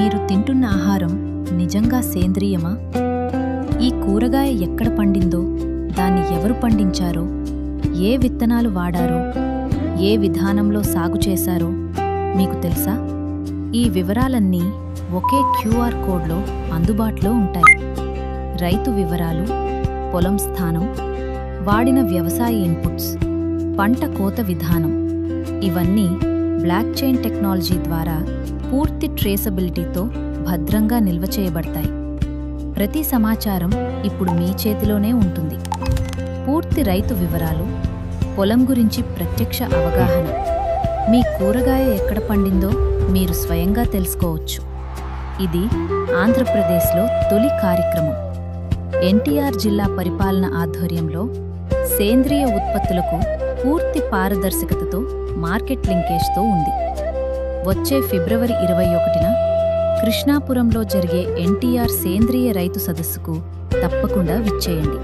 మీరు తింటున్న ఆహారం నిజంగా సేంద్రియమా? ఈ కూరగాయ ఎక్కడ పండిందో, దాన్ని ఎవరు పండించారో, ఏ విత్తనాలు వాడారో, ఏ విధానంలో సాగు చేశారో మీకు తెలుసా? ఈ వివరాలన్నీ ఒకే క్యూఆర్ కోడ్లో అందుబాటులో ఉంటాయి. రైతు వివరాలు, పొలం స్థానం, వాడిన వ్యవసాయ ఇన్పుట్స్, పంట కోత విధానం ఇవన్నీ బ్లాక్ చైన్ టెక్నాలజీ ద్వారా పూర్తి ట్రేసబిలిటీతో భద్రంగా నిల్వ చేయబడతాయి. ప్రతి సమాచారం ఇప్పుడు మీ చేతిలోనే ఉంటుంది. పూర్తి రైతు వివరాలు, పొలం గురించి ప్రత్యక్ష అవగాహన, మీ కూరగాయ ఎక్కడ పండిందో మీరు స్వయంగా తెలుసుకోవచ్చు. ఇది ఆంధ్రప్రదేశ్లో తొలి కార్యక్రమం. ఎన్టీఆర్ జిల్లా పరిపాలన ఆధ్వర్యంలో సేంద్రియ ఉత్పత్తులకు పూర్తి పారదర్శకతతో మార్కెట్ లింకేజ్తో ఉంది. వచ్చే ఫిబ్రవరి 21న కృష్ణాపురంలో జరిగే ఎన్టీఆర్ సేంద్రియ రైతు సదస్సుకు తప్పకుండా విచ్చేయండి.